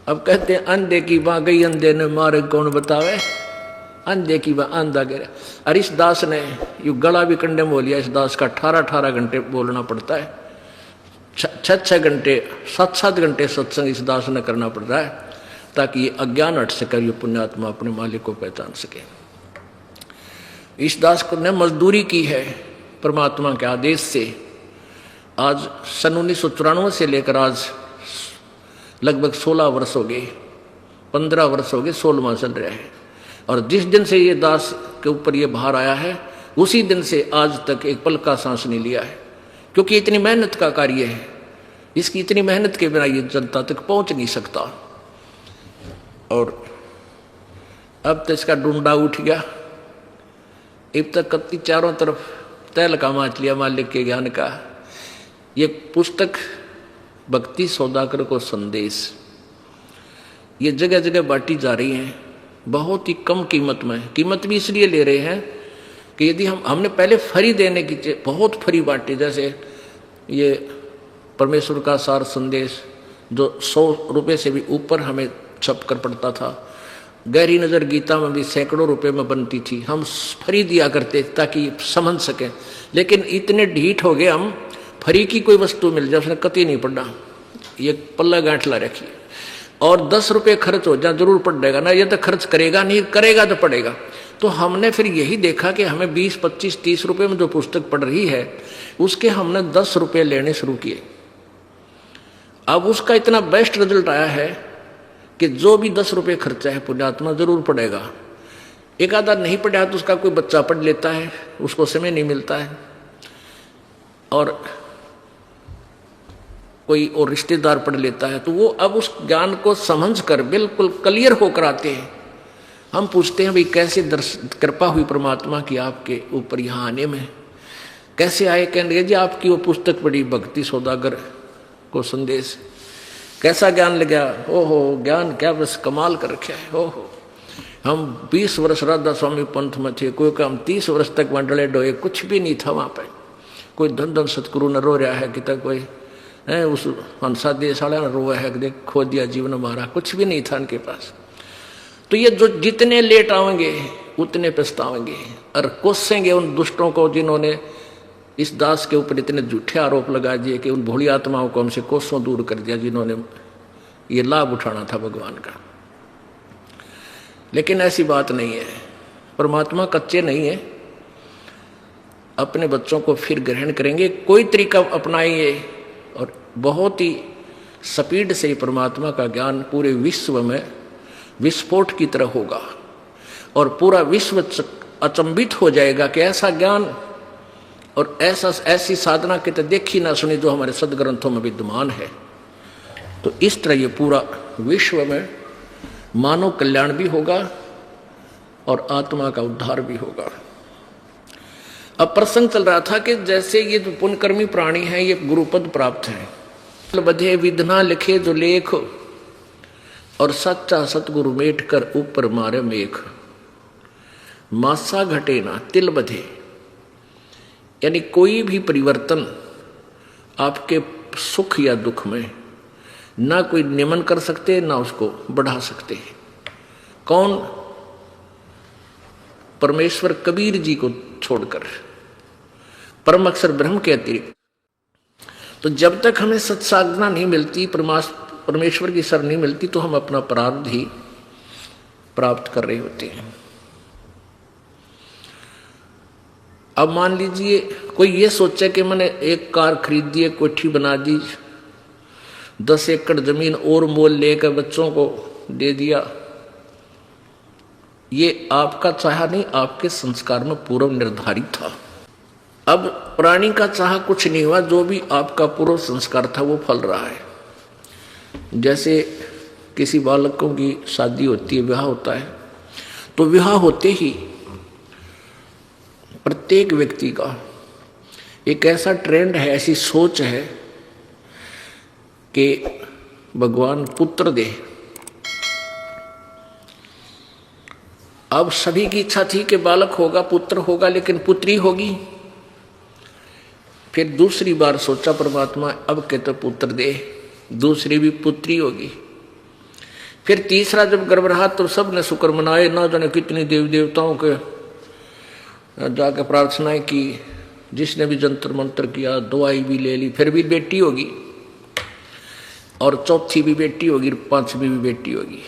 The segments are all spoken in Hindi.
अब कहते हैं अंधे की बाँ गई अंधे ने मारे कौन बतावे, अंधे की बाँ अंधा गिरे। अरे इस दास ने यू गला भी कंडे में बोलिया, इस दास का 18-18 घंटे बोलना पड़ता है, 6-6 घंटे 7-7 घंटे सत्संग इस दास ने करना पड़ता है ताकि ये अज्ञान हट सके, ये पुण्यात्मा अपने मालिक को पहचान सके। इस दास को ने मजदूरी की है परमात्मा के आदेश से। आज सन 1994 से लेकर आज लगभग 16 वर्ष हो गए, 15 वर्ष हो गए, 16वां चल रहा है। और जिस दिन से ये दास के ऊपर ये भार आया है उसी दिन से आज तक एक पल का सांस नहीं लिया है, क्योंकि इतनी मेहनत का कार्य है, इसकी इतनी मेहनत के बिना ये जनता तक पहुंच नहीं सकता। और अब तो इसका डूंडा उठ गया, अब तक कत्ती चारों तरफ तैल का माच लिया मालिक के ज्ञान का। ये पुस्तक भक्ति सौदागर को संदेश ये जगह जगह बांटी जा रही है, बहुत ही कम कीमत में। कीमत भी इसलिए ले रहे हैं कि यदि हमने पहले फ्री देने की बहुत फ्री बांटी, जैसे ये परमेश्वर का सार संदेश जो 100 रुपये से भी ऊपर हमें छप कर पड़ता था, गहरी नज़र गीता में भी सैकड़ों रुपए में बनती थी, हम फ्री दिया करते ताकि समझ सकें। लेकिन इतने ढीठ हो गए हम, फ्री की कोई वस्तु मिल जाए उसने कतई नहीं पढ़ना, ये पल्ला गांठला रखिए। और 10 रुपये खर्च हो जाए जरूर पड़ेगा ना, ये तो खर्च करेगा नहीं, करेगा तो पड़ेगा। तो हमने फिर यही देखा कि हमें 20, 25, 30 रुपये में जो पुस्तक पढ़ रही है उसके हमने 10 रुपये लेने शुरू किए। अब उसका इतना बेस्ट रिजल्ट आया है कि जो भी 10 रुपये खर्चा है पुण्यात्मा जरूर पड़ेगा। एक आधा नहीं पढ़ा तो उसका कोई बच्चा पढ़ लेता है, उसको समय नहीं मिलता है, और कोई और रिश्तेदार पढ़ लेता है, तो वो अब उस ज्ञान को समझ कर बिल्कुल क्लियर होकर आते हैं। हम पूछते हैं भाई कैसे कृपा हुई परमात्मा की आपके ऊपर यहाँ आने में, कैसे आए? कहेंगे जी आपकी वो पुस्तक पढ़ी भक्ति सौदागर को संदेश, कैसा ज्ञान लगा। ओहो ज्ञान क्या बस कमाल कर रखा है। ओहो हम 20 वर्ष राधा स्वामी पंथ में थे, कोई काम 30 वर्ष तक वहाँ डले डोए, कुछ भी नहीं था वहाँ पे। कोई धन धन सतगुरु न रो रहा है कि तक कोई है उस हंसा देश वाला न रोया है कि देख खो दिया जीवन हमारा, कुछ भी नहीं था उनके पास। तो ये जो जितने लेट आएंगे उतने पछताएंगे और कोसेंगे उन दुष्टों को जिन्होंने इस दास के ऊपर इतने झूठे आरोप लगा दिए कि उन भोली आत्माओं को हमसे कोसों दूर कर दिया जिन्होंने ये लाभ उठाना था भगवान का। लेकिन ऐसी बात नहीं है, परमात्मा कच्चे नहीं है, अपने बच्चों को फिर ग्रहण करेंगे, कोई तरीका अपनाएंगे और बहुत ही स्पीड से परमात्मा का ज्ञान पूरे विश्व में विस्फोट की तरह होगा और पूरा विश्व अचंभित हो जाएगा कि ऐसा ज्ञान और ऐसी साधना की तो देखी ना सुनी जो हमारे सदग्रंथों में विद्यमान है। तो इस तरह ये पूरा विश्व में मानव कल्याण भी होगा और आत्मा का उद्धार भी होगा। अब प्रसंग चल रहा था कि जैसे ये जो पुण्यकर्मी प्राणी हैं ये गुरुपद प्राप्त है। बधे विधना लिखे जो लेख और सच्चा सतगुरु मेट कर ऊपर मारे मेघ, मासा घटे ना तिल बधे, यानी कोई भी परिवर्तन आपके सुख या दुख में ना कोई नियमन कर सकते ना उसको बढ़ा सकते। कौन? परमेश्वर कबीर जी को छोड़कर, परम अक्षर ब्रह्म के अतिरिक्त। तो जब तक हमें सत्साधना नहीं मिलती, परमेश्वर की शरण नहीं मिलती, तो हम अपना प्रारब्ध ही प्राप्त कर रहे होते हैं। अब मान लीजिए कोई ये सोचे कि मैंने एक कार खरीद दी, एक कोठी बना दी, 10 एकड़ जमीन और मोल लेकर बच्चों को दे दिया, ये आपका चाहा नहीं, आपके संस्कार में पूर्व निर्धारित था। अब प्राणी का चाहा कुछ नहीं हुआ, जो भी आपका पूर्व संस्कार था वो फल रहा है। जैसे किसी बालकों की शादी होती है, विवाह होता है, तो विवाह होते ही प्रत्येक व्यक्ति का एक ऐसा ट्रेंड है, ऐसी सोच है कि भगवान पुत्र दे। अब सभी की इच्छा थी कि बालक होगा, पुत्र होगा, लेकिन पुत्री होगी। फिर दूसरी बार सोचा परमात्मा अब के तो पुत्र दे, दूसरी भी पुत्री होगी। फिर तीसरा जब गर्भ रहा तो सब ने शुक्र मनाए, ना जाने कितनी देवी देवताओं के जाके प्रार्थनाएं की, जिसने भी जंतर मंत्र किया, दवाई भी ले ली, फिर भी बेटी होगी, और चौथी भी बेटी होगी, पांचवी भी बेटी होगी।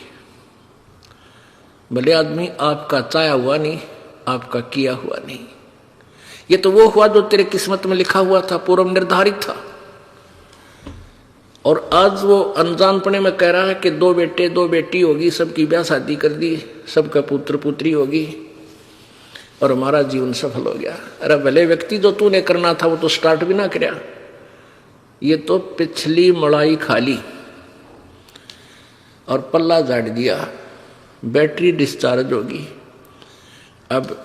भले आदमी आपका चाया हुआ नहीं, आपका किया हुआ नहीं, ये तो वो हुआ जो तेरे किस्मत में लिखा हुआ था, पूर्व निर्धारित था। और आज वो अनजानपने में कह रहा है कि 2 बेटे 2 बेटी होगी, सबकी ब्याह शादी कर दी, सबका पुत्र पुत्री होगी और हमारा जीवन सफल हो गया। अरे भले व्यक्ति, जो तूने करना था वो तो स्टार्ट भी ना करया, ये तो पिछली मलाई खाली और पल्ला झाड़ दिया, बैटरी डिस्चार्ज होगी, अब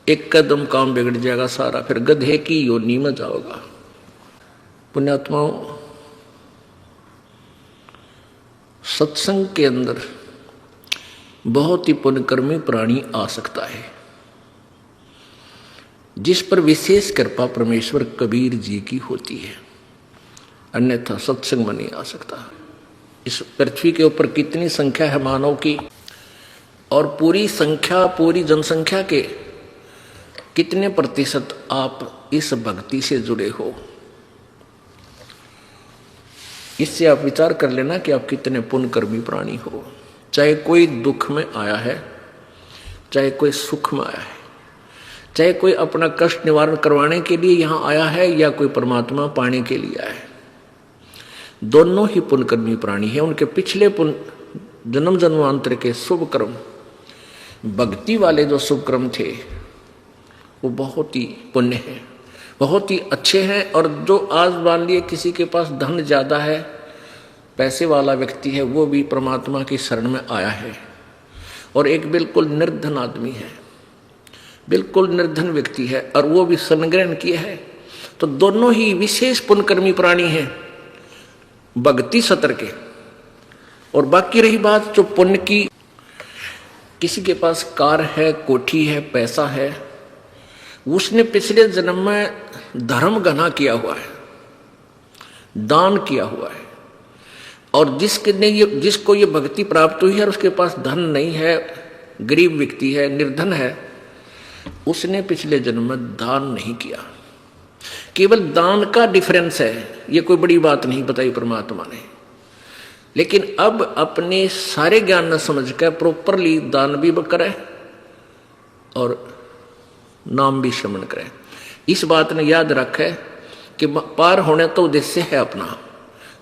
एक कदम काम बिगड़ जाएगा सारा, फिर गधे की योनि में जाओगा। पुण्यात्माओं, सत्संग के अंदर बहुत ही पुण्यकर्मी प्राणी आ सकता है, जिस पर विशेष कृपा परमेश्वर कबीर जी की होती है, अन्यथा सत्संग में नहीं आ सकता। इस पृथ्वी के ऊपर कितनी संख्या है मानव की, और पूरी संख्या, पूरी जनसंख्या के कितने प्रतिशत आप इस भक्ति से जुड़े हो, इससे आप विचार कर लेना कि आप कितने पुण्यकर्मी प्राणी हो। चाहे कोई दुख में आया है, चाहे कोई सुख में आया है, चाहे कोई अपना कष्ट निवारण करवाने के लिए यहाँ आया है, या कोई परमात्मा पाने के लिए आया है, दोनों ही पुण्यकर्मी प्राणी हैं। उनके पिछले जन्म जन्मांतर के शुभ कर्म, भक्ति वाले जो शुभ कर्म थे, वो बहुत ही पुण्य हैं, बहुत ही अच्छे हैं। और जो आज मान लिए किसी के पास धन ज़्यादा है, पैसे वाला व्यक्ति है, वो भी परमात्मा की शरण में आया है, और एक बिल्कुल निर्धन आदमी है, बिल्कुल निर्धन व्यक्ति है, और वो भी संग्रहण किया है, तो दोनों ही विशेष पुण्यकर्मी प्राणी हैं भक्ति सत्र के। और बाकी रही बात जो पुण्य की, किसी के पास कार है, कोठी है, पैसा है, उसने पिछले जन्म में धर्म घना किया हुआ है, दान किया हुआ है, और जिसको ये भक्ति प्राप्त हुई है और उसके पास धन नहीं है, गरीब व्यक्ति है, निर्धन है, उसने पिछले जन्म में दान नहीं किया। केवल दान का डिफरेंस है, ये कोई बड़ी बात नहीं बताई परमात्मा ने, लेकिन अब अपने सारे ज्ञान न समझ कर प्रॉपरली दान भी करे और नाम भी श्रवण करें। इस बात ने याद रखे कि पार होने तो उद्देश्य है अपना,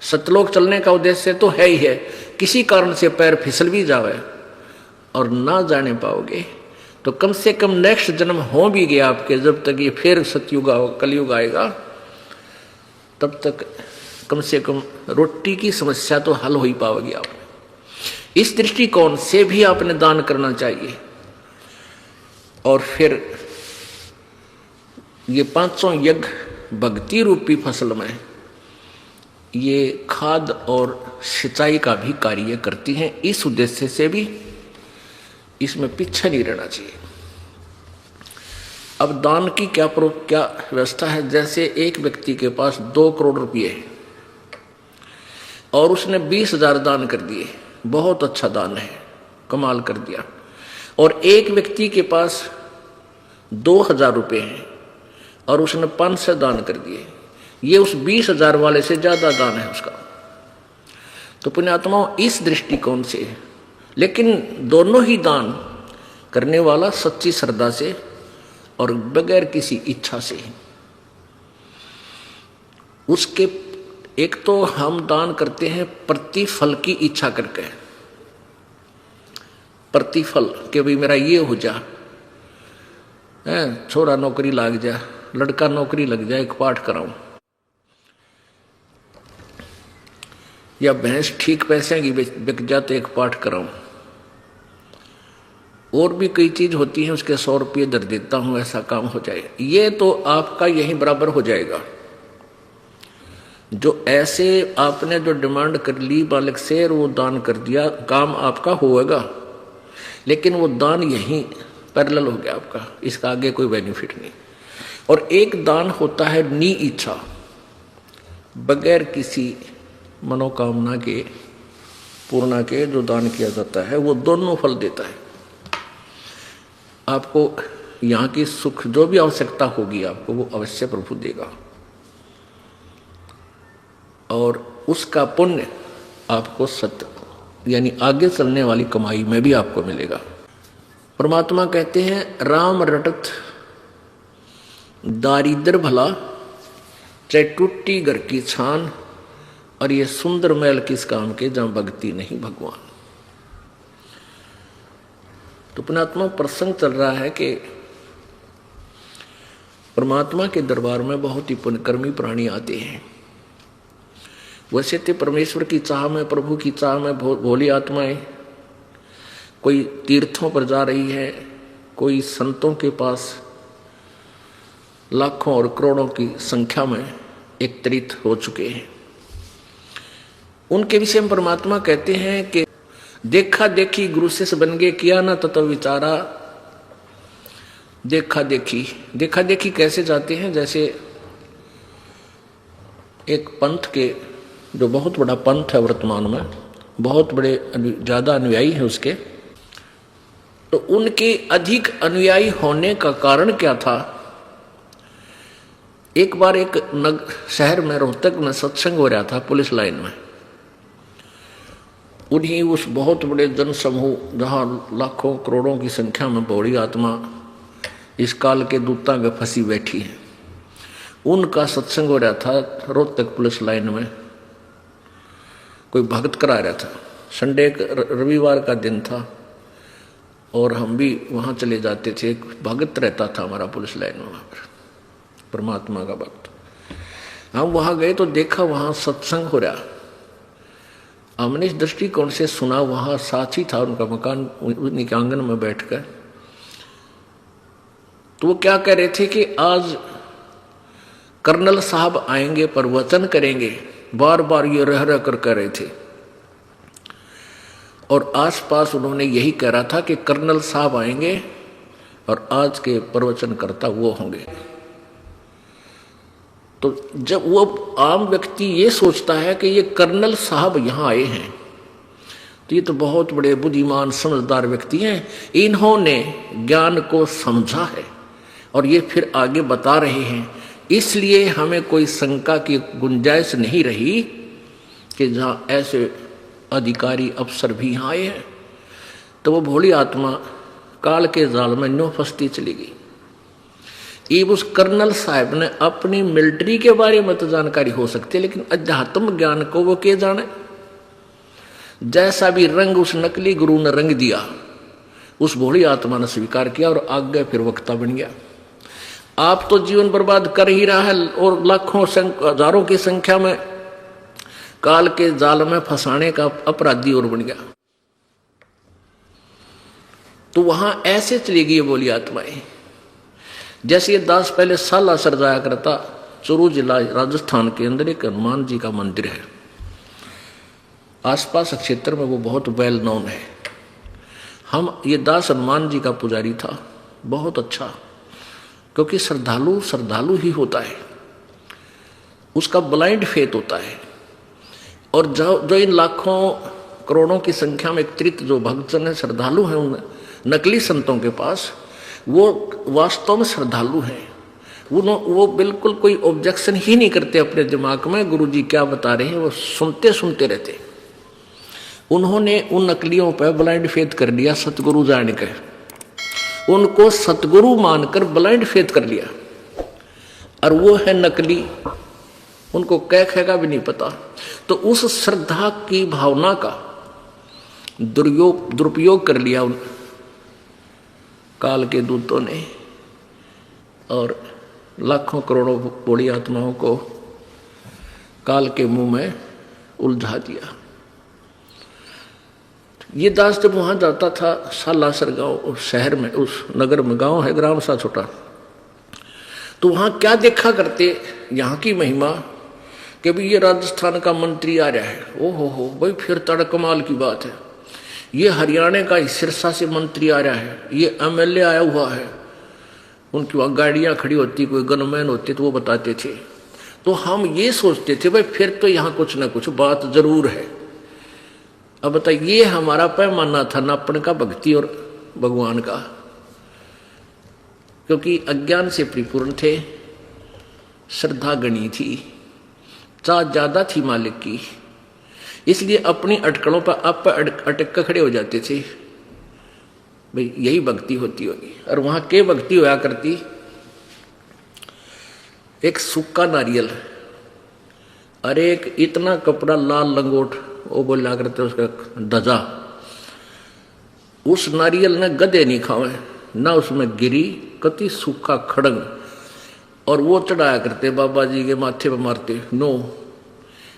सतलोक चलने का उद्देश्य तो है ही है। किसी कारण से पैर फिसल भी जावे और ना जाने पाओगे तो कम से कम नेक्स्ट जन्म हो भी गया आपके, जब तक ये फिर सतयुग कलयुग आएगा, तब तक कम से कम रोटी की समस्या तो हल हो ही पाओगे आप। इस दृष्टिकोण से भी आपने दान करना चाहिए। और फिर ये 500 यज्ञ भक्ति रूपी फसल में ये खाद और सिंचाई का भी कार्य करती हैं। इस उद्देश्य से भी इसमें पीछे नहीं रहना चाहिए। अब दान की क्या व्यवस्था है? जैसे एक व्यक्ति के पास 2 करोड़ रुपये है और उसने 20,000 दान कर दिए, बहुत अच्छा दान है, कमाल कर दिया। और एक व्यक्ति के पास 2,000 रुपये हैं और उसने 500 दान कर दिए, ये उस 20,000 वाले से ज्यादा दान है उसका। तो पुण्यात्माओं, इस दृष्टिकोण से, लेकिन दोनों ही दान करने वाला सच्ची श्रद्धा से और बगैर किसी इच्छा से। उसके एक तो हम दान करते हैं प्रतिफल की इच्छा करके, प्रतिफल कि भाई मेरा ये हो जा, छोरा नौकरी लग जा, लड़का नौकरी लग जाए, एक पाठ कराऊं, या भैंस ठीक पैसे की बिक जाते, एक पाठ कराऊं, और भी कई चीज होती है, उसके 100 रुपये दर देता हूं, ऐसा काम हो जाए। ये तो आपका यही बराबर हो जाएगा। जो ऐसे आपने जो डिमांड कर ली बालक से, वो दान कर दिया, काम आपका होगा, लेकिन वो दान यहीं पैरेलल हो गया आपका, इसका आगे कोई बेनिफिट नहीं। और एक दान होता है नी इच्छा, बगैर किसी मनोकामना के पूर्णा के जो दान किया जाता है वो दोनों फल देता है। आपको यहाँ की सुख जो भी आवश्यकता होगी आपको वो अवश्य प्रभु देगा, और उसका पुण्य आपको सत्य यानी आगे चलने वाली कमाई में भी आपको मिलेगा। परमात्मा कहते हैं राम रटत दारिद्र भला, चाहे टूटी घर की छान, और ये सुंदर महल किस काम के जहां भक्ति नहीं भगवान। तो पुण्यात्मा प्रसंग चल रहा है कि परमात्मा के दरबार में बहुत ही पुण्यकर्मी प्राणी आते हैं। वैसे तो परमेश्वर की चाह में, प्रभु की चाह में भोली आत्माएं कोई तीर्थों पर जा रही है, कोई संतों के पास लाखों और करोड़ों की संख्या में एकत्रित हो चुके हैं। उनके विषय में परमात्मा कहते हैं कि देखा देखी गुरु शिष्य बन गए, किया ना तत्व विचारा। देखा देखी कैसे जाते हैं? जैसे एक पंथ के, जो बहुत बड़ा पंथ है वर्तमान में, बहुत बड़े ज्यादा अनुयायी हैं उसके, तो उनके अधिक अनुयायी होने का कारण क्या था? एक बार एक शहर में, रोहतक में सत्संग हो रहा था पुलिस लाइन में। उन्हीं उस बहुत बड़े जनसमूह जहां लाखों करोड़ों की संख्या में बौड़ी आत्मा इस काल के दूता में फंसी बैठी है, उनका सत्संग हो रहा था रोहतक पुलिस लाइन में। कोई भक्त करा रहा था, संडे रविवार का दिन था और हम भी वहां चले जाते थे। एक भक्त रहता था हमारा पुलिस लाइन में, वहां पर परमात्मा का भक्त। हम वहां गए तो देखा वहां सत्संग हो रहा। हमने इस दृष्टिकोण से सुना, वहां साथी था उनका मकान, उन्हीं के आंगन में बैठकर। तो वो क्या कह रहे थे कि आज कर्नल साहब आएंगे, प्रवचन करेंगे, बार बार ये रह रह कर कह रहे थे। और आसपास उन्होंने यही कह रहा था कि कर्नल साहब आएंगे और आज के प्रवचनकर्ता वो होंगे। तो जब वो आम व्यक्ति ये सोचता है कि ये कर्नल साहब यहाँ आए हैं, तो ये तो बहुत बड़े बुद्धिमान समझदार व्यक्ति हैं, इन्होंने ज्ञान को समझा है और ये फिर आगे बता रहे हैं, इसलिए हमें कोई शंका की गुंजाइश नहीं रही कि जहाँ ऐसे अधिकारी अफसर भी यहाँ आए हैं। तो वो भोली आत्मा काल के जाल में न्यों फंसती चली गई। ये उस कर्नल साहब ने अपनी मिलिट्री के बारे में तो जानकारी हो सकती है, लेकिन अध्यात्म ज्ञान को वो के जाने। जैसा भी रंग उस नकली गुरु ने रंग दिया, उस भोली आत्मा ने स्वीकार किया और आगे फिर वक्ता बन गया। आप तो जीवन बर्बाद कर ही रहा है और लाखों हजारों की संख्या में काल के जाल में फंसाने का अपराधी और बन गया। तो वहां ऐसे चली गई बोली आत्माएं। जैसे ये दास पहले सालासर जाया करता, चूरू जिला राजस्थान के अंदर एक हनुमान जी का मंदिर है, आसपास क्षेत्र में वो बहुत वेल नोन है। ये दास हनुमान जी का पुजारी था, बहुत अच्छा, क्योंकि श्रद्धालु ही होता है, उसका ब्लाइंड फेथ होता है। और जो इन लाखों करोड़ों की संख्या में एकत्रित जो भक्तजन है, श्रद्धालु हैं उन नकली संतों के पास, वो वास्तव में श्रद्धालु हैं। वो बिल्कुल कोई ऑब्जेक्शन ही नहीं करते अपने दिमाग में, गुरुजी क्या बता रहे हैं वो सुनते रहते। उन्होंने उन नकलियों पर ब्लाइंड फेथ कर लिया, सतगुरु जान कर उनको सतगुरु मानकर ब्लाइंड फेथ कर लिया। और वो है नकली, उनको कह भी नहीं पता। तो उस श्रद्धा की भावना का दुरुपयोग कर लिया उन काल के दूतों ने, और लाखों करोड़ों बड़ी आत्माओं को काल के मुंह में उलझा दिया। ये दास जब वहां जाता था सालासर गांव, उस शहर में, उस नगर में, गांव है ग्राम सा छोटा, तो वहां क्या देखा करते, यहाँ की महिमा कि भाई ये राजस्थान का मंत्री आ रहा है, ओ हो भाई फिर तड़ कमाल की बात है। ये हरियाणा का सिरसा से मंत्री आ रहा है, ये एमएलए आया हुआ है। उनकी वहाँ गाड़ियाँ खड़ी होती, कोई गनमैन होते तो वो बताते थे। तो हम ये सोचते थे भाई फिर तो यहाँ कुछ ना कुछ बात जरूर है। अब बताइए, ये हमारा पैमाना था नापण का भक्ति और भगवान का, क्योंकि अज्ञान से परिपूर्ण थे, श्रद्धा गणी थी, चाह ज्यादा थी मालिक की, इसलिए अपनी अटकलों पर आप अटक कर खड़े हो जाते थे। भाई यही भक्ति होती होगी। और वहां के भक्ति होया करती, एक सूखा नारियल, अरे एक इतना कपड़ा लाल लंगोट, वो बोला करते उसका दजा, उस नारियल ने गधे नहीं खावे, ना उसमें गिरी, कति सूखा खड़ंग, और वो चढ़ाया करते बाबा जी के माथे पर मारते। नो,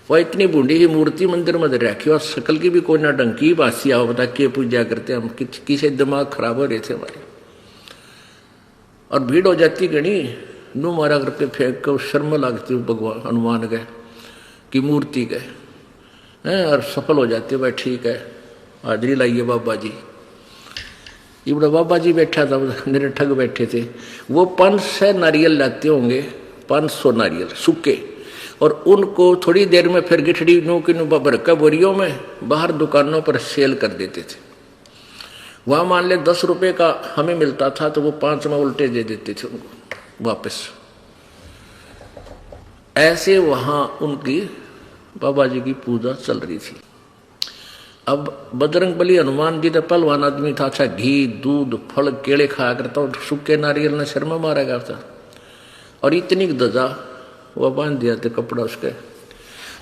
वह इतनी बूढ़ी ही मूर्ति मंदिर में रखी, और शकल की भी कोई ना डंकी बासी आओ, बता के पूजा करते हम, किसी दिमाग खराब हो रहे थे हमारे। और भीड़ हो जाती गणी, नो मारा करते फेंक कर, शर्म लगती भगवान हनुमान गए की मूर्ति गए हैं, और सफल हो जाते। भाई ठीक है, हाजरी लाइए बाबा जी। ये बड़ा बाबा जी बैठा था, मेरे ठग बैठे थे, वो 500 नारियल लाते होंगे, 500 नारियल सूखे, और उनको थोड़ी देर में फिर गिठड़ी नो की नो भर का बोरियों में बाहर दुकानों पर सेल कर देते थे। वहाँ मान ले 10 रुपये का हमें मिलता था, तो वो 5 में उल्टे दे देते थे उनको वापस। ऐसे वहाँ उनकी बाबा जी की पूजा चल रही थी। अब बजरंगबली हनुमान जी तो पहलवान आदमी था, अच्छा घी दूध फल केले खाया करता, और सूखे नारियल ने सिर में मारा करता, और इतनी दजा वह बांध दिया था कपड़ा उसके।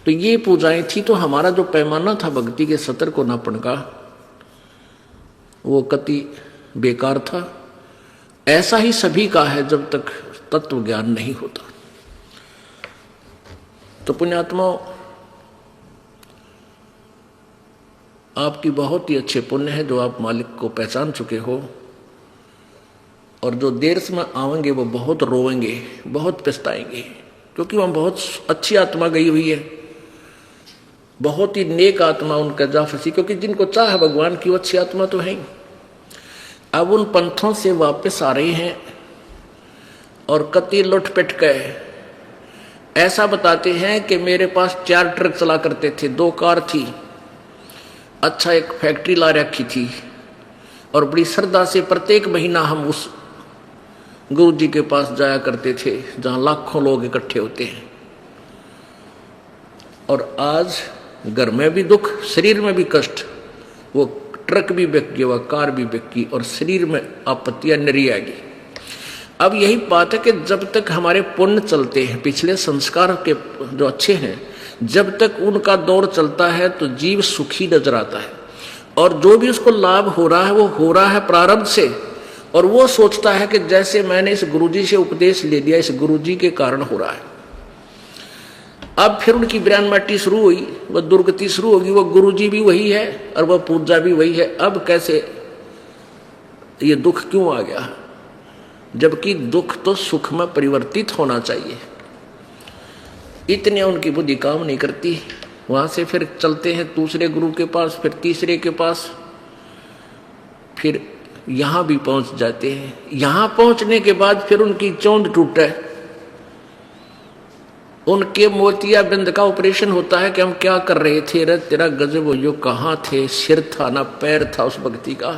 तो ये पूजाएं थी। तो हमारा जो पैमाना था भक्ति के सतर को नापण का, वो कति बेकार था। ऐसा ही सभी का है जब तक तत्व ज्ञान नहीं होता। तो पुण्यात्माओं, आपकी बहुत ही अच्छे पुण्य है जो आप मालिक को पहचान चुके हो, और जो देर से में आवेंगे वो बहुत रोएंगे, बहुत पछताएंगे, क्योंकि वहाँ बहुत अच्छी आत्मा गई हुई है, बहुत ही नेक आत्मा उनका जा फंसी, क्योंकि जिनको चाह भगवान की वो अच्छी आत्मा तो है। अब उन पंथों से वापस आ रहे हैं और कति लुटपिट गए। ऐसा बताते हैं कि मेरे पास 4 ट्रक चला करते थे, 2 कार थी, अच्छा एक फैक्ट्री ला रखी थी, और बड़ी श्रद्धा से प्रत्येक महीना हम उस गुरु जी के पास जाया करते थे जहां लाखों लोग इकट्ठे होते हैं। और आज घर में भी दुख, शरीर में भी कष्ट, वो ट्रक भी बिक गया, वह कार भी बिक गई, और शरीर में आपत्तियां नरी आएगी। अब यही बात है कि जब तक हमारे पुण्य चलते हैं, पिछले संस्कार के जो अच्छे हैं, जब तक उनका दौर चलता है तो जीव सुखी नजर आता है, और जो भी उसको लाभ हो रहा है वो हो रहा है प्रारब्ध से, और वो सोचता है कि जैसे मैंने इस गुरुजी से उपदेश ले लिया, इस गुरुजी के कारण हो रहा है। अब फिर उनकी ब्राह्मण माटी शुरू हुई, वह दुर्गति शुरू होगी, वो गुरुजी भी वही है और वह पूजा भी वही है। अब कैसे ये दुख क्यों आ गया, जबकि दुख तो सुख में परिवर्तित होना चाहिए। इतने उनकी बुद्धि काम नहीं करती। वहां से फिर चलते हैं दूसरे गुरु के पास, फिर तीसरे के पास, फिर यहां भी पहुंच जाते हैं। यहां पहुंचने के बाद फिर उनकी चौंध टूटे, उनके मोतियाबिंद का ऑपरेशन होता है कि हम क्या कर रहे थे रे, तेरा गजब हो, कहाँ थे, सिर था ना पैर था उस भक्ति का।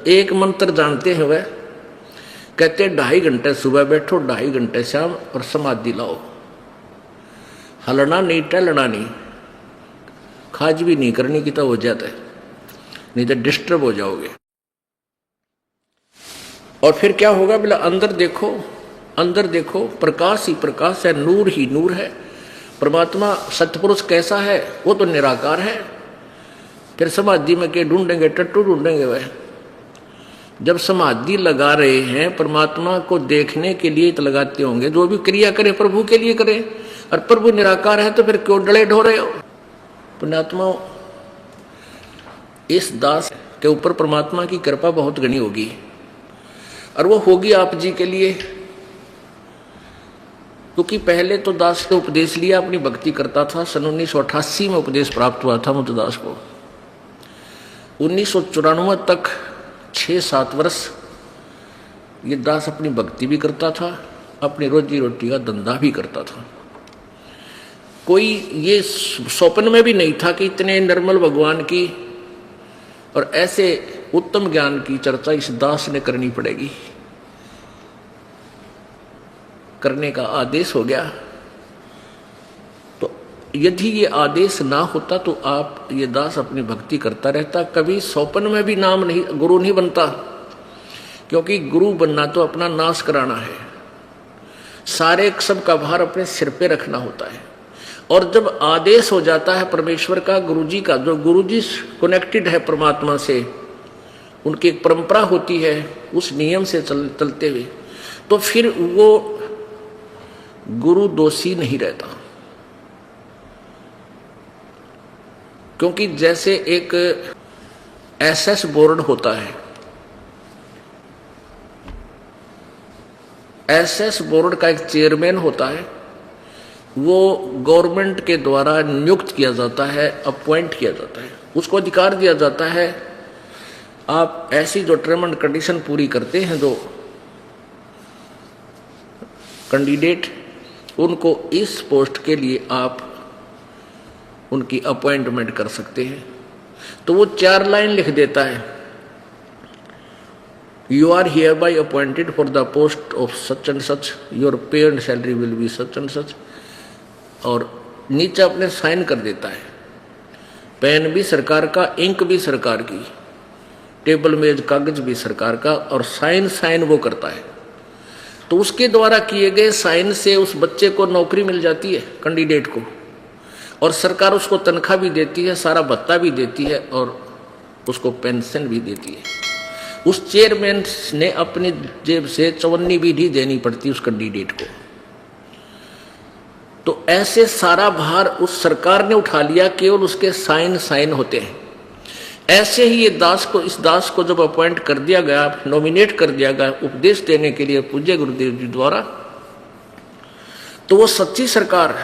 एक मंत्र जानते हैं वह, कहते 2.5 घंटे सुबह बैठो, 2.5 घंटे शाम, और समाधि लाओ, हलना नहीं टहलना नहीं, खाज भी नहीं करनी की तो हो जाता है, नहीं तो डिस्टर्ब हो जाओगे। और फिर क्या होगा, बोला अंदर देखो, अंदर देखो, प्रकाश ही प्रकाश है, नूर ही नूर है। परमात्मा सतपुरुष कैसा है, वो तो निराकार है। फिर समाधि में के ढूंढेंगे, टट्टू ढूंढेंगे वह। जब समाधि लगा रहे हैं परमात्मा को देखने के लिए तो लगाते होंगे, जो भी क्रिया करे प्रभु के लिए करे, और प्रभु निराकार है तो फिर क्यों डले ढो रहे हो। पुण्यात्माओं, इस दास के ऊपर परमात्मा की कृपा बहुत घनी होगी, और वो होगी आप जी के लिए, क्योंकि पहले तो दास का उपदेश लिया, अपनी भक्ति करता था। सन 1988 में उपदेश प्राप्त हुआ था मुद्दास को। 1994 तक 6-7 वर्ष ये दास अपनी भक्ति भी करता था, अपनी रोजी रोटी का धंधा भी करता था। कोई ये स्वप्न में भी नहीं था कि इतने निर्मल भगवान की और ऐसे उत्तम ज्ञान की चर्चा इस दास ने करनी पड़ेगी। करने का आदेश हो गया। तो यदि ये आदेश ना होता तो आप ये दास अपनी भक्ति करता रहता, कभी स्वप्न में भी नाम नहीं, गुरु नहीं बनता। क्योंकि गुरु बनना तो अपना नाश कराना है, सारे सब का भार अपने सिर पे रखना होता है। और जब आदेश हो जाता है परमेश्वर का, गुरुजी का, जो गुरुजी कनेक्टेड है परमात्मा से, उनकी एक परंपरा होती है, उस नियम से चलते हुए, तो फिर वो गुरु दोषी नहीं रहता। क्योंकि जैसे एक एसएस बोर्ड होता है, एसएस बोर्ड का एक चेयरमैन होता है, वो गवर्नमेंट के द्वारा नियुक्त किया जाता है, अपॉइंट किया जाता है, उसको अधिकार दिया जाता है, आप ऐसी जो टर्म एंड कंडीशन पूरी करते हैं जो कैंडिडेट, उनको इस पोस्ट के लिए आप उनकी अपॉइंटमेंट कर सकते हैं। तो वो 4 लाइन लिख देता है, you are hereby appointed for the post of such and such, your pay and salary will be such and such, और नीचे अपने साइन कर देता है। पेन भी सरकार का, इंक भी सरकार की, टेबल मेज कागज भी सरकार का, और साइन वो करता है। तो उसके द्वारा किए गए साइन से उस बच्चे को नौकरी मिल जाती है, कैंडिडेट को, और सरकार उसको तनख्वाह भी देती है, सारा भत्ता भी देती है, और उसको पेंशन भी देती है। उस चेयरमैन ने अपनी जेब से चवन्नी भी नहीं देनी पड़ती उस कैंडिडेट को। तो ऐसे सारा भार उस सरकार ने उठा लिया, केवल उसके साइन होते हैं। ऐसे ही ये दास को, इस दास को जब अपॉइंट कर दिया गया, नॉमिनेट कर दिया गया उपदेश देने के लिए पूज्य गुरुदेव जी द्वारा, तो वो सच्ची सरकार,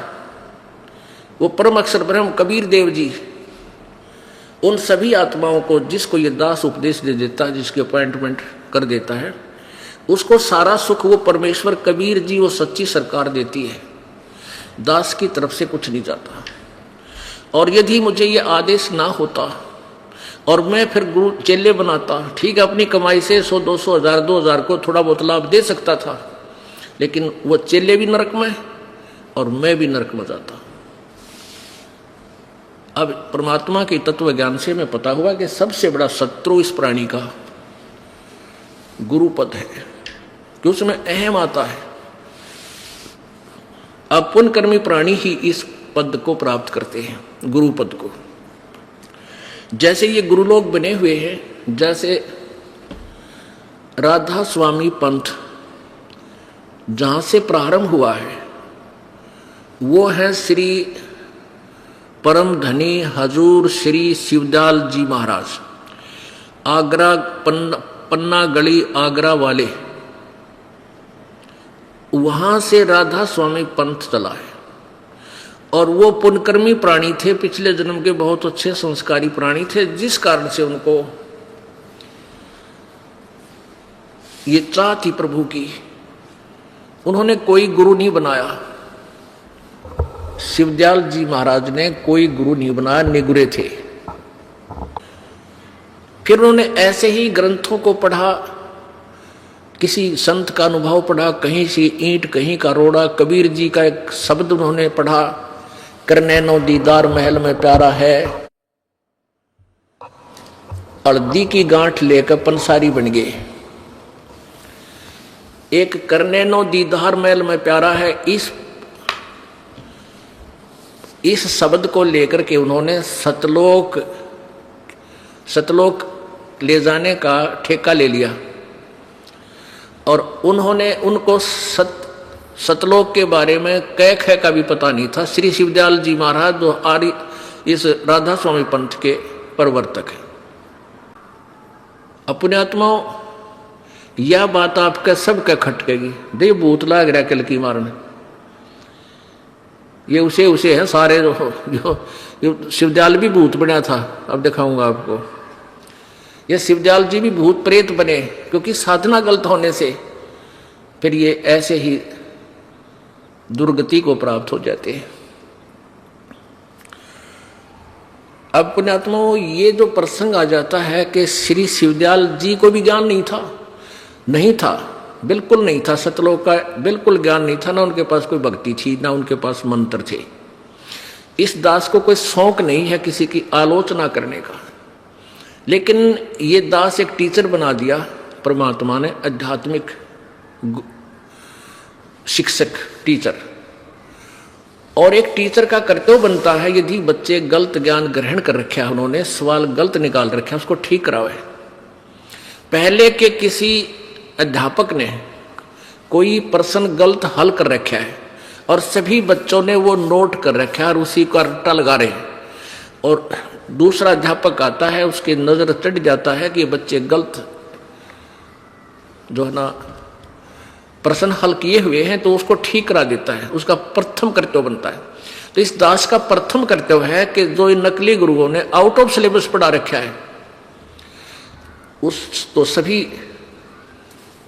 वो परम अक्षर ब्रह्म कबीर देव जी, उन सभी आत्माओं को जिसको ये दास उपदेश दे देता है, जिसकी अपॉइंटमेंट कर देता है, उसको सारा सुख वो परमेश्वर कबीर जी, वो सच्ची सरकार देती है। दास की तरफ से कुछ नहीं जाता। और यदि मुझे ये आदेश ना होता और मैं फिर गुरु चेले बनाता, ठीक है, अपनी कमाई से 100, 200, 1000, 2000 को थोड़ा बहुत लाभ दे सकता था, लेकिन वो चेले भी नरक में और मैं भी नरक में जाता। अब परमात्मा के तत्व ज्ञान से मैं पता हुआ कि सबसे बड़ा शत्रु इस प्राणी का गुरुपद है, कि उसमें अहम आता है। अब पुण्यकर्मी प्राणी ही इस पद को प्राप्त करते हैं, गुरु पद को। जैसे ये गुरुलोक बने हुए हैं, जैसे राधा स्वामी पंथ जहां से प्रारंभ हुआ है, वो है श्री परम धनी हजूर श्री शिवदयाल जी महाराज, आगरा पन्ना गली आगरा वाले, वहां से राधा स्वामी पंथ चला है। और वो पुण्यकर्मी प्राणी थे, पिछले जन्म के बहुत अच्छे संस्कारी प्राणी थे, जिस कारण से उनको ये चाह थी प्रभु की। उन्होंने कोई गुरु नहीं बनाया, शिवदयाल जी महाराज ने कोई गुरु नहीं बनाया, निगुरे थे। फिर उन्होंने ऐसे ही ग्रंथों को पढ़ा, किसी संत का अनुभव पढ़ा, कहीं से ईंट कहीं का रोड़ा, कबीर जी का एक शब्द उन्होंने पढ़ा, करनैनो दीदार महल में प्यारा है, हल्दी की गांठ लेकर पंसारी बन गए। एक करनैनो दीदार महल में प्यारा है, इस शब्द को लेकर के उन्होंने सतलोक ले जाने का ठेका ले लिया। और उन्होंने उनको सतलोक के बारे में कै खे का भी पता नहीं था। श्री शिवदयाल जी महाराज जो आर्य इस राधा स्वामी पंथ के प्रवर्तक हैं। अपने आत्माओं, यह बात आपके सबके खटकेगी। दे भूत लाग रहा कल की मारने, ये उसे हैं सारे जो शिवदयाल भी भूत बना था। अब दिखाऊंगा आपको, ये शिवदयाल जी भी भूत प्रेत बने, क्योंकि साधना गलत होने से फिर ये ऐसे ही दुर्गति को प्राप्त हो जाते हैं। अब पुण्यात्माओं, ये जो प्रसंग आ जाता है कि श्री शिवदयाल जी को भी ज्ञान नहीं था, बिल्कुल नहीं था, सतलोक का बिल्कुल ज्ञान नहीं था, ना उनके पास कोई भक्ति थी, ना उनके पास मंत्र थे। इस दास को कोई शौक नहीं है किसी की आलोचना करने का, लेकिन ये दास एक टीचर बना दिया परमात्मा ने, आध्यात्मिक शिक्षक टीचर। और एक टीचर का कर्तव्य बनता है, यदि बच्चे गलत ज्ञान ग्रहण कर रखे है, उन्होंने सवाल गलत निकाल रखे है, उसको ठीक करावे। पहले के किसी अध्यापक ने कोई प्रश्न गलत हल कर रखा है और सभी बच्चों ने वो नोट कर रखा है और उसी का रट्टा लगा रहे हैं, और दूसरा अध्यापक आता है, उसकी नजर चढ़ जाता है कि ये बच्चे गलत जो है ना प्रश्न हल किए हुए हैं, तो उसको ठीक करा देता है, उसका प्रथम कर्तव्य बनता है। तो इस दास का प्रथम कर्तव्य है कि जो नकली गुरुओं ने आउट ऑफ सिलेबस पढ़ा रखा है, उस तो सभी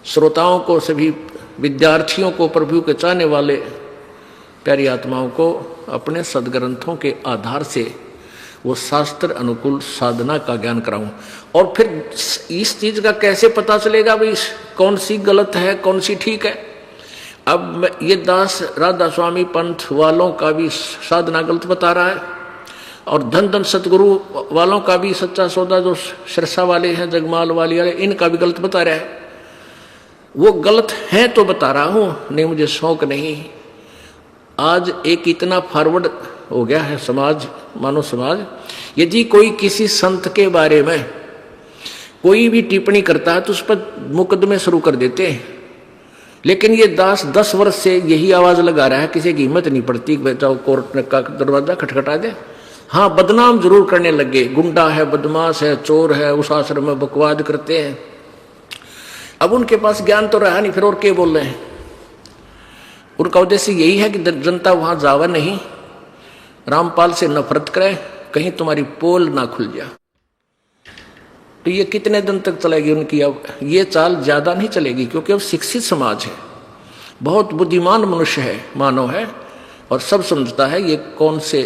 श्रोताओं को, सभी विद्यार्थियों को, प्रभु के चाहने वाले प्यारी आत्माओं को अपने सदग्रंथों के आधार से वो शास्त्र अनुकूल साधना का ज्ञान कराऊं। और फिर इस चीज का कैसे पता चलेगा भाई कौन सी गलत है, कौन सी ठीक है? अब ये दास राधा स्वामी पंथ वालों का भी साधना गलत बता रहा है, और धन धन सतगुरु वालों का भी सच्चा सौदा जो सिरसा वाले हैं, जगमाल वाले, इनका भी गलत बता रहा है। वो गलत है तो बता रहा हूं, नहीं मुझे शौक नहीं। आज एक इतना फॉरवर्ड हो गया है समाज, मानव समाज, यदि कोई किसी संत के बारे में कोई भी टिप्पणी करता है तो उस पर मुकदमे शुरू कर देते हैं। लेकिन ये दास 10 वर्ष से यही आवाज लगा रहा है, किसी की हिम्मत नहीं पड़ती कि बेटा कोर्ट का दरवाजा खटखटा दे। हाँ, बदनाम जरूर करने लगे, गुंडा है, बदमाश है, चोर है, उस आश्रम में बकवाद करते हैं। अब उनके पास ज्ञान तो रहा नहीं, फिर और क्या बोल रहे हैं? उनका उद्देश्य यही है कि जनता वहां जावा नहीं, रामपाल से नफरत करे, कहीं तुम्हारी पोल ना खुल जा। तो ये कितने दिन तक चलेगी उनकी? अब ये चाल ज्यादा नहीं चलेगी, क्योंकि अब शिक्षित समाज है, बहुत बुद्धिमान मनुष्य है, मानव है, और सब समझता है ये कौन से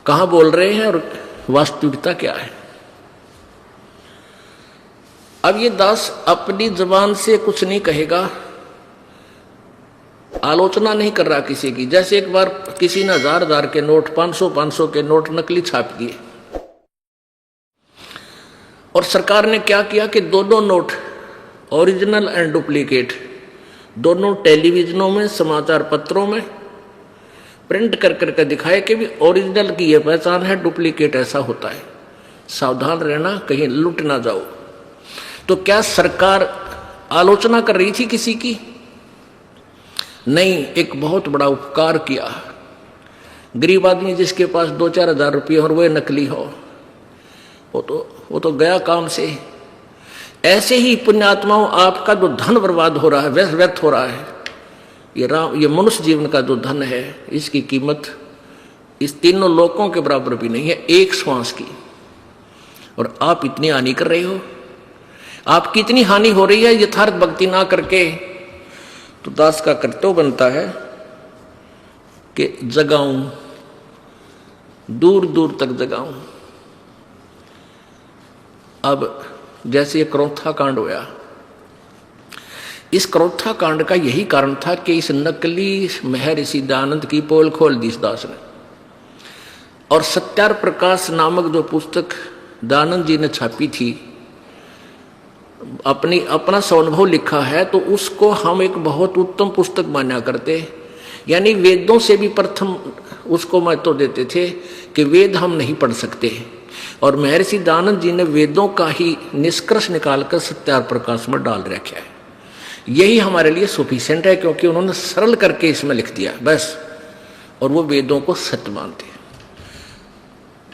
कहां बोल रहे हैं और वास्तविकता क्या है। अब ये दास अपनी जबान से कुछ नहीं कहेगा, आलोचना नहीं कर रहा किसी की। जैसे एक बार किसी ने 1000 के नोट, 500 के नोट नकली छाप दिए, और सरकार ने क्या किया कि दोनों नोट, ओरिजिनल एंड डुप्लीकेट, दोनों टेलीविजनों में, समाचार पत्रों में प्रिंट कर करके दिखाए कि भी ओरिजिनल की यह पहचान है, डुप्लीकेट ऐसा होता है, सावधान रहना कहीं लुट ना जाओ। तो क्या सरकार आलोचना कर रही थी किसी की? नहीं, एक बहुत बड़ा उपकार किया। गरीब आदमी जिसके पास 2-4 हजार रुपये और वह नकली हो, वो तो गया काम से। ऐसे ही पुण्यात्माओं, आपका जो धन बर्बाद हो रहा है, व्यर्थ हो रहा है, ये मनुष्य जीवन का जो धन है, इसकी कीमत इस तीनों लोकों के बराबर भी नहीं है, एक श्वास की। और आप इतनी हानि कर रहे हो, आपकी इतनी हानि हो रही है यथार्थ भक्ति ना करके। तो दास का कर्तव्य बनता है कि जगाऊं, दूर दूर तक जगाऊं। अब जैसे ये क्रोथा कांड होया, इस क्रोथा कांड का यही कारण था कि इस नकली महर्षि दयानंद की पोल खोल दी इस दास ने। और सत्यार प्रकाश नामक जो पुस्तक दयानंद जी ने छापी थी, अपना स्वानुभव लिखा है, तो उसको हम एक बहुत उत्तम पुस्तक माना करते, यानी वेदों से भी प्रथम उसको महत्व देते थे कि वेद हम नहीं पढ़ सकते। और महर्षि दयानंद जी ने वेदों का ही निष्कर्ष निकालकर सत्यार प्रकाश में डाल रखा है। यही हमारे लिए सफिशिएंट है, क्योंकि उन्होंने सरल करके इसमें लिख दिया बस, और वो वेदों को सत्य मानते हैं।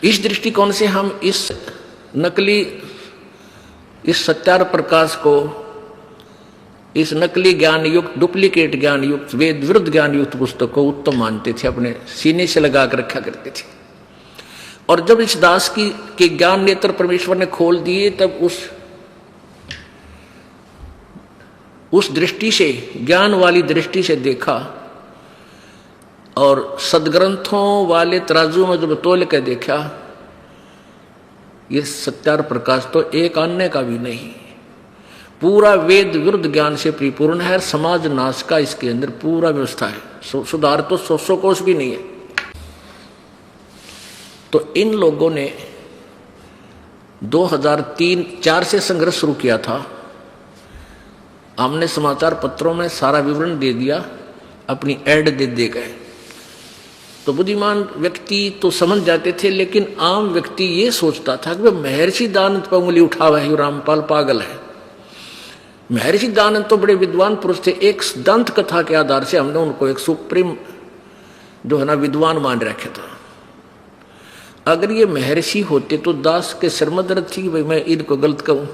इस दृष्टिकोण से हम इस नकली, इस सत्यार प्रकाश को, इस नकली ज्ञान युक्त, डुप्लीकेट ज्ञान युक्त, वेद विरुद्ध ज्ञान युक्त पुस्तक को उत्तम मानते थे, अपने सीने से लगा कर रखा करते थे। और जब इस दास के ज्ञान नेत्र परमेश्वर ने खोल दिए, तब उस दृष्टि से, ज्ञान वाली दृष्टि से देखा, और सदग्रंथों वाले तराजू में जब तोल के देखा, ये सत्यार प्रकाश तो एक आने का भी नहीं, पूरा वेद विरुद्ध ज्ञान से परिपूर्ण है। समाज नाश का इसके अंदर पूरा व्यवस्था है, सुधार तो 100 कोस भी नहीं है। तो इन लोगों ने 2003-4 से संघर्ष शुरू किया था। हमने समाचार पत्रों में सारा विवरण दे दिया, अपनी ऐड दे गए। तो बुद्धिमान व्यक्ति तो समझ जाते थे, लेकिन आम व्यक्ति ये सोचता था कि महर्षि दानंद पर उंगली उठा हुआ है, रामपाल पागल है। महर्षि दानंद तो बड़े विद्वान पुरुष थे। एक दंत कथा के आधार से हमने उनको एक सुप्रीम जो है ना विद्वान मान रखे था। अगर ये महर्षि होते तो दास के सिर में दर्द थी कि भाई मैं इनको गलत कहूं,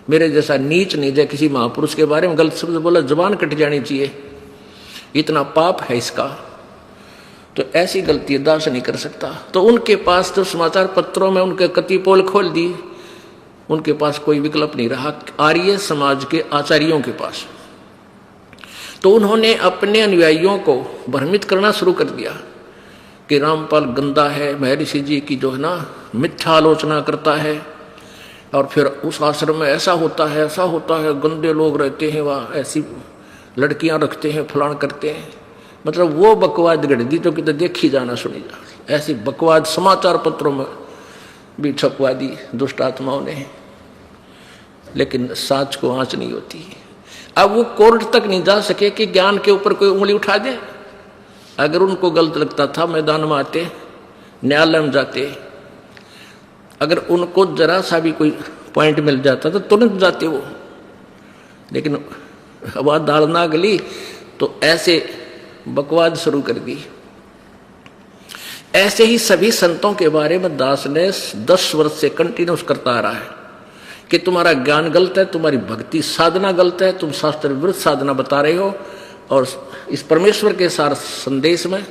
मेरे जैसा नीच नहीं जाए किसी महापुरुष के बारे में गलत शब्द बोला, जबान कट जानी चाहिए, इतना पाप है इसका। तो ऐसी गलती दास नहीं कर सकता। तो उनके पास तो समाचार पत्रों में उनके कति पोल खोल दी, उनके पास कोई विकल्प नहीं रहा आर्य समाज के आचार्यों के पास। तो उन्होंने अपने अनुयायियों को भ्रमित करना शुरू कर दिया कि रामपाल गंदा है, महर्षि जी की जो है ना मिथ्या आलोचना करता है, और फिर उस आश्रम में ऐसा होता है, ऐसा होता है, गंदे लोग रहते हैं वहाँ, ऐसी लड़कियां रखते हैं, फलान करते हैं। मतलब वो बकवाद गढ़ दी जो कि तो देखी जाना सुनी जा। ऐसी बकवाद समाचार पत्रों में भी छपवा दी दुष्ट आत्माओं ने, लेकिन साच को आंच नहीं होती। अब वो कोर्ट तक नहीं जा सके कि ज्ञान के ऊपर कोई उंगली उठा दे। अगर उनको गलत लगता था मैदान में आते, न्यायालय में जाते, अगर उनको जरा सा भी कोई पॉइंट मिल जाता तो तुरंत जाते वो। लेकिन हवा दाल ना गली तो ऐसे बकवाद शुरू कर दी। ऐसे ही सभी संतों के बारे में दास ने 10 वर्ष से कंटिन्यूस करता आ रहा है कि तुम्हारा ज्ञान गलत है, तुम्हारी भक्ति साधना गलत है, तुम शास्त्र विरुद्ध साधना बता रहे हो। और इस परमेश्वर के सार संदेश में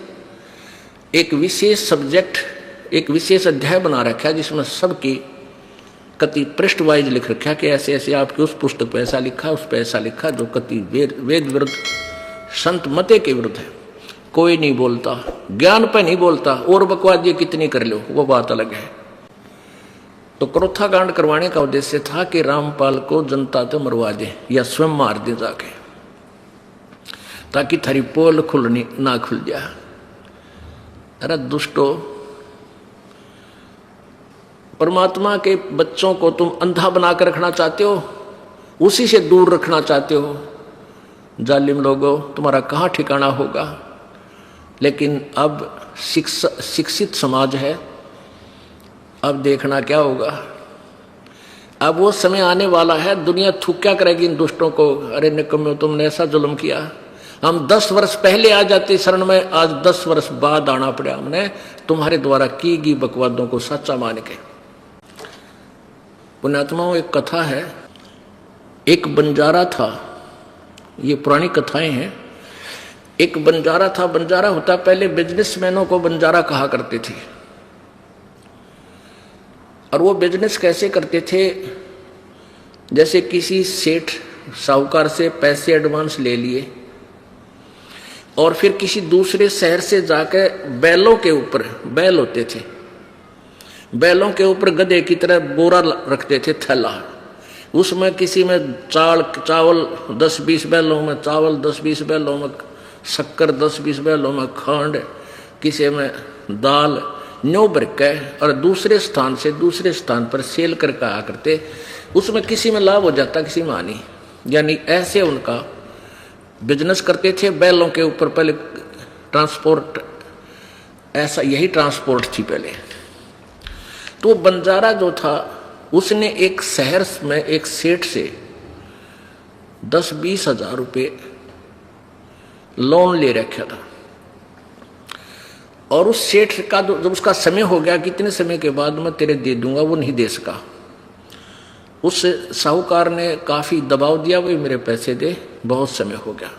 एक विशेष सब्जेक्ट, एक विशेष अध्याय बना रखा है जिसमें सबकी कति पृष्ठ वाइज लिख रखा है कि ऐसे ऐसे आपके उस पुस्तक पे ऐसा लिखा, उस पे ऐसा लिखा, जो कति वेद विरुद्ध संत मते के विरुद्ध है। कोई नहीं बोलता, ज्ञान पे नहीं बोलता, और बकवाद ये कितनी कर लो वो बात अलग है। तो क्रोथा कांड करवाने का उद्देश्य था कि रामपाल को जनता तो मरवा दे या स्वयं मार दे जाके, ताकि थारी पोल खुलनी ना खुल जाए। अरे दुष्टो, परमात्मा के बच्चों को तुम अंधा बनाकर रखना चाहते हो, उसी से दूर रखना चाहते हो। जालिम लोगों, तुम्हारा कहाँ ठिकाना होगा। लेकिन अब शिक्षित समाज है, अब देखना क्या होगा। अब वो समय आने वाला है, दुनिया थूक क्या करेगी इन दुष्टों को। अरे निकम्मे, तुमने ऐसा जुल्म किया, हम 10 वर्ष पहले आ जाते शरण में, आज 10 वर्ष बाद आना पड़ा हमने तुम्हारे द्वारा की गई बकवादों को सच्चा मान के। पुण्यात्माओं, एक कथा है, एक बंजारा था, ये पुरानी कथाएं हैं। एक बंजारा था, बंजारा होता पहले बिजनेसमैनों को बंजारा कहा करते थे। और वो बिजनेस कैसे करते थे, जैसे किसी सेठ साहूकार से पैसे एडवांस ले लिए और फिर किसी दूसरे शहर से जाकर बैलों के ऊपर, बैल होते थे, बैलों के ऊपर गधे की तरह बोरा रखते थे, थैला, उसमें किसी में चावल 10-20 बैलों में चावल, 10-20 बैलों में शक्कर, 10-20 बैलों में खंड, किसी में दाल, न्यू भर के और दूसरे स्थान से दूसरे स्थान पर सेल करके आया करते। उसमें किसी में लाभ हो जाता, किसी में हानि। यानी ऐसे उनका बिजनेस करते थे। बैलों के ऊपर पहले ट्रांसपोर्ट, ऐसा यही ट्रांसपोर्ट थी पहले। तो बंजारा जो था, उसने एक शहर में एक सेठ से 10-20 हजार रुपये लोन ले रखा था। और उस सेठ का जब उसका समय हो गया, कितने समय के बाद मैं तेरे दे दूंगा, वो नहीं दे सका। उस साहूकार ने काफी दबाव दिया, भाई मेरे पैसे दे, बहुत समय हो गया।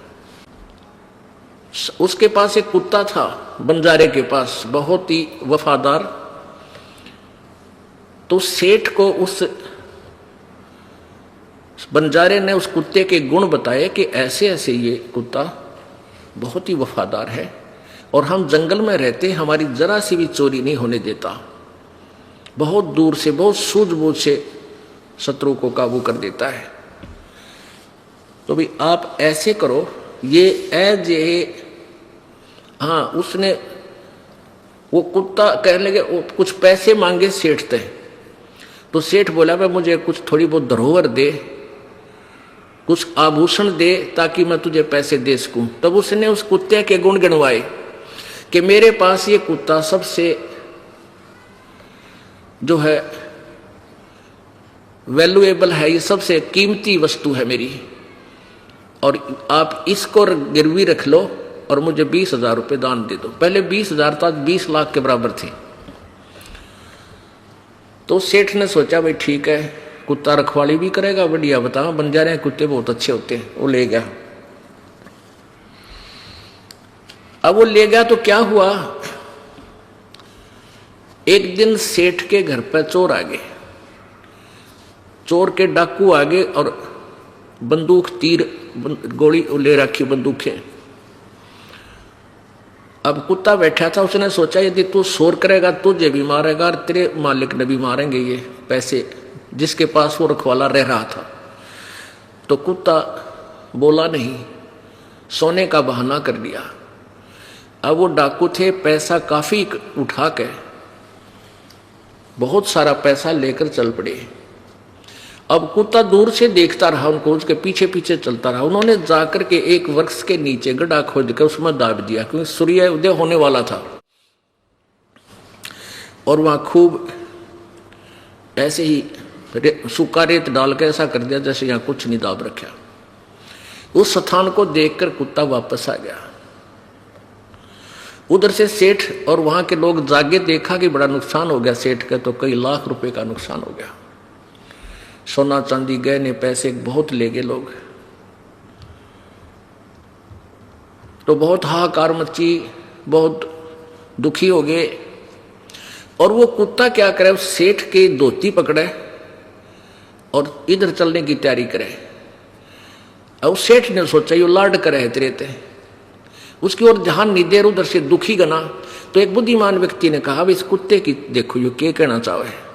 उसके पास एक कुत्ता था, बंजारे के पास, बहुत ही वफादार। तो सेठ को उस बंजारे ने उस कुत्ते के गुण बताए कि ऐसे ऐसे ये कुत्ता बहुत ही वफादार है, और हम जंगल में रहते, हमारी जरा सी भी चोरी नहीं होने देता। बहुत दूर से, बहुत सूझबूझ से शत्रु को काबू कर देता है। तो भी आप ऐसे करो, ये एज ये। हाँ, उसने वो कुत्ता कहने लगे, कुछ पैसे मांगे सेठ थे। तो सेठ बोला भाई मुझे कुछ थोड़ी बहुत धरोहर दे, कुछ आभूषण दे, ताकि मैं तुझे पैसे दे सकूं। तब उसने उस कुत्ते के गुण गिनवाए कि मेरे पास ये कुत्ता सबसे जो है वैल्यूएबल है, ये सबसे कीमती वस्तु है मेरी, और आप इसको गिरवी रख लो और मुझे 20,000 रुपये दान दे दो। पहले 20,000 था, 20 लाख के बराबर थे। तो सेठ ने सोचा भाई ठीक है, कुत्ता रखवाली भी करेगा, बढ़िया, बता बंजारे कुत्ते बहुत अच्छे होते हैं। वो ले गया। अब वो ले गया तो क्या हुआ, एक दिन सेठ के घर पर चोर आ गए। चोर के डाकू आ गए और बंदूक, तीर, गोली ले रखी बंदूकें। अब कुत्ता बैठा था, उसने सोचा यदि तू शोर करेगा तुझे भी मारेगा और तेरे मालिक ने भी मारेंगे ये पैसे जिसके पास वो रखवाला रह रहा था। तो कुत्ता बोला नहीं, सोने का बहाना कर दिया। अब वो डाकू थे, पैसा काफी उठा के बहुत सारा पैसा लेकर चल पड़े। अब कुत्ता दूर से देखता रहा उनको, उसके पीछे पीछे चलता रहा। उन्होंने जाकर के एक वृक्ष के नीचे गड्ढा खोद कर उसमें दाब दिया, क्योंकि सूर्य उदय होने वाला था। और वहां खूब ऐसे ही सूखा रेत डाल के ऐसा कर दिया जैसे यहां कुछ नहीं दाब रखा। उस स्थान को देखकर कुत्ता वापस आ गया। उधर से सेठ और वहां के लोग जागे, देखा कि बड़ा नुकसान हो गया सेठ का, तो कई लाख रुपए का नुकसान हो गया। सोना चांदी गहने पैसे बहुत ले गए लोग। तो बहुत हाहाकार मची, बहुत दुखी हो गए। और वो कुत्ता क्या करे, उस सेठ के धोती पकड़े और इधर चलने की तैयारी करे। अब सेठ ने सोचा ये लाड करे तेरे ते, उसकी ओर ध्यान नहीं दे, उधर से दुखी गना। तो एक बुद्धिमान व्यक्ति ने कहा इस कुत्ते की देखो ये क्या कहना चाहे।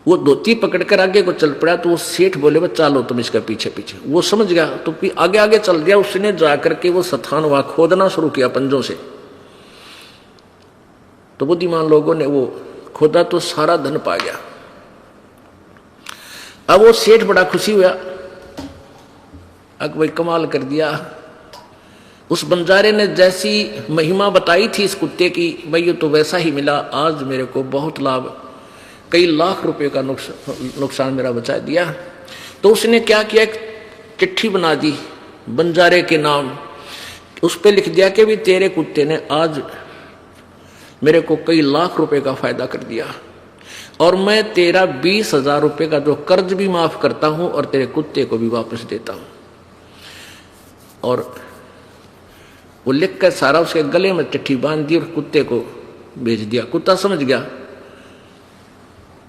वो धोती पकड़कर आगे को चल पड़ा। तो वो सेठ बोले बस चलो तुम इसके पीछे पीछे। वो समझ गया तो आगे आगे चल दिया। उसने जाकर के वो स्थान वहां खोदना शुरू किया पंजों से। तो बुद्धिमान लोगों ने वो खोदा तो सारा धन पा गया। अब वो सेठ बड़ा खुशी हुआ, अब भाई कमाल कर दिया। उस बंजारे ने जैसी महिमा बताई थी इस कुत्ते की, भाई ये तो वैसा ही मिला। आज मेरे को बहुत लाभ, कई लाख रुपए का नुकसान मेरा बचा दिया। तो उसने क्या किया, एक चिट्ठी बना दी बंजारे के नाम। उस पर लिख दिया कि भी तेरे कुत्ते ने आज मेरे को कई लाख रुपए का फायदा कर दिया, और मैं तेरा 20,000 रुपए का जो कर्ज भी माफ करता हूं और तेरे कुत्ते को भी वापस देता हूं। और वो लिख कर सारा उसके गले में चिट्ठी बांध दी और कुत्ते को भेज दिया। कुत्ता समझ गया।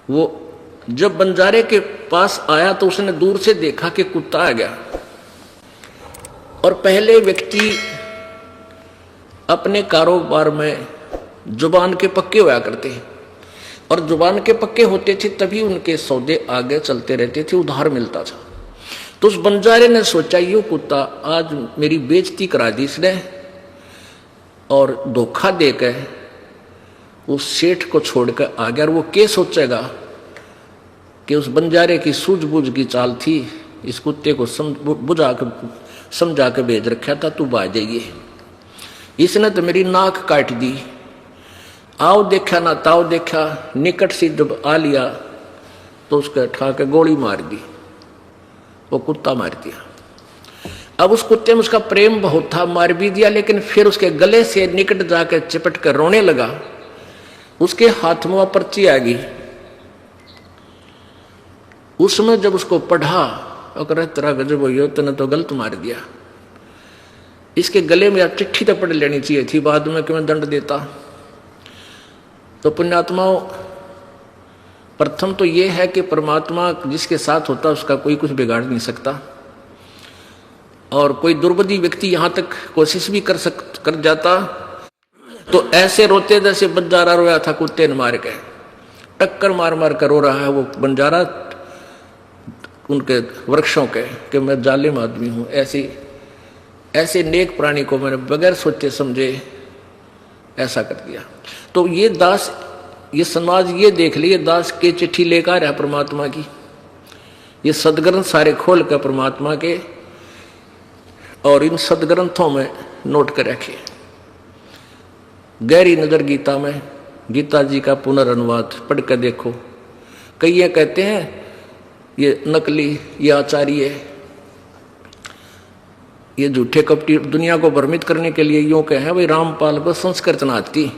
वो जब बंजारे के पास आया तो उसने दूर से देखा कि कुत्ता आ गया। और पहले व्यक्ति अपने कारोबार में जुबान के पक्के होया करते हैं, और जुबान के पक्के होते थे तभी उनके सौदे आगे चलते रहते थे, उधार मिलता था। तो उस बंजारे ने सोचा ये कुत्ता आज मेरी बेइज्जती करा दी इसने, और धोखा देकर उस सेठ को छोड़कर आ गया। और वो क्या सोचेगा कि उस बंजारे की सूझबूझ की चाल थी, इस कुत्ते को समझा के भेज रखा था, तू बाज जाइए। इसने तो मेरी नाक काट दी। आओ देखा ना ताओ देखा, निकट से जब आ लिया तो उसके उठा के गोली मार दी। वो कुत्ता मार दिया। अब उस कुत्ते में उसका प्रेम बहुत था, मार भी दिया, लेकिन फिर उसके गले से निकट जाकर चिपट कर रोने लगा। उसके हाथ में वह पर्ची आ गई। उसमें जब उसको पढ़ा और तेरा गजब हो, तूने तो गलत मार दिया, इसके गले में आप चिट्ठी तो पढ़ लेनी चाहिए थी, बाद में क्यों दंड देता। तो पुण्यात्माओं, प्रथम तो यह है कि परमात्मा जिसके साथ होता उसका कोई कुछ बिगाड़ नहीं सकता। और कोई दुर्बुद्धि व्यक्ति यहाँ तक कोशिश भी कर जाता तो ऐसे रोते जैसे बंजारा रोया था कुत्ते ने मार के, टक्कर मार मार कर रो रहा है वो बंजारा उनके वृक्षों के कि मैं जालिम आदमी हूँ। ऐसे नेक प्राणी को मैंने बगैर सोचे समझे ऐसा कर दिया। तो ये दास, ये समाज ये देख लिए दास के चिट्ठी लेकर है परमात्मा की, ये सदग्रंथ सारे खोल कर परमात्मा के और इन सदग्रंथों में नोट कर रखे। गहरी नजर गीता में, गीता जी का पुनर्अनुवाद पढ़ कर देखो। कई ये कहते हैं ये नकली, ये आचार्य, ये झूठे कपटी दुनिया को भ्रमित करने के लिए यूं कहे भाई रामपाल को संस्कृत ना आती,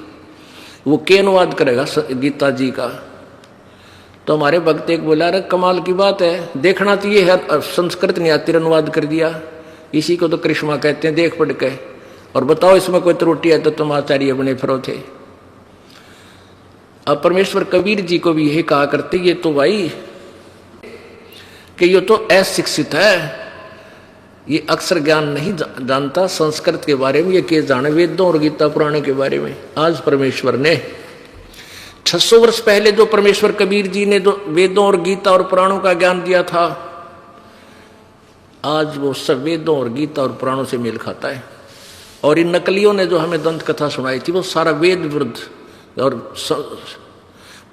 वो के अनुवाद करेगा गीता जी का। तो हमारे भक्त एक बोला अरे कमाल की बात है, देखना तो ये है संस्कृत नहीं आती अनुवाद कर दिया, इसी को तो करिश्मा कहते हैं, देख पढ़ के और बताओ इसमें कोई त्रुटि है तो तुम आचार्य बने फिरो थे। अब परमेश्वर कबीर जी को भी यही कहा करते, ये तो भाई कि ये तो अशिक्षित है, ये अक्षर ज्ञान नहीं जानता संस्कृत के बारे में, ये के जाने वेदों और गीता पुराणे के बारे में। आज परमेश्वर ने 600 वर्ष पहले जो परमेश्वर कबीर जी ने जो वेदों और गीता और पुराणों का ज्ञान दिया था, आज वो सब वेदों और गीता और पुराणों से मेल खाता है। और इन नकलियों ने जो हमें दंत कथा सुनाई थी वो सारा वेद विरुद्ध और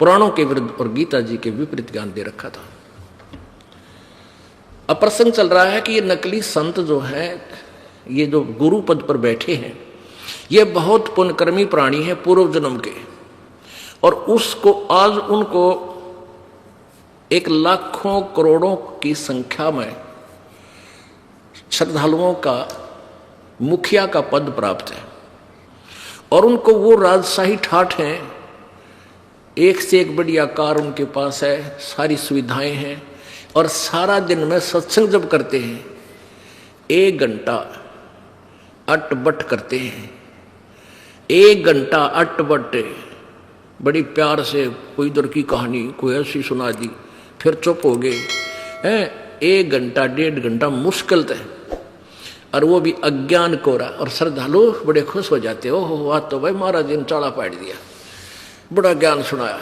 पुराणों के विरुद्ध और गीता जी के विपरीत ज्ञान दे रखा था। अब प्रसंग चल रहा है कि ये नकली संत जो है, ये जो गुरु पद पर बैठे हैं, ये बहुत पुण्यकर्मी प्राणी है पूर्व जन्म के, और उसको आज उनको 1 लाखों करोड़ों की संख्या में श्रद्धालुओं का मुखिया का पद प्राप्त है। और उनको वो राजशाही ठाठ हैं, एक से एक बढ़िया कार उनके पास है, सारी सुविधाएं हैं, और सारा दिन में सत्संग जब करते हैं 1 घंटा अटबट करते हैं, 1 घंटा अटबट बड़ी प्यार से कोई इधर की कहानी कोई ऐसी सुना दी, फिर चुप हो गए हैं। 1 घंटा 1.5 घंटा मुश्किल है, और वो भी अज्ञान कोरा। और श्रद्धालु बड़े खुश हो जाते, ओहो आज तो भाई महाराज जी ने चाड़ा पाट दिया, बड़ा ज्ञान सुनाया।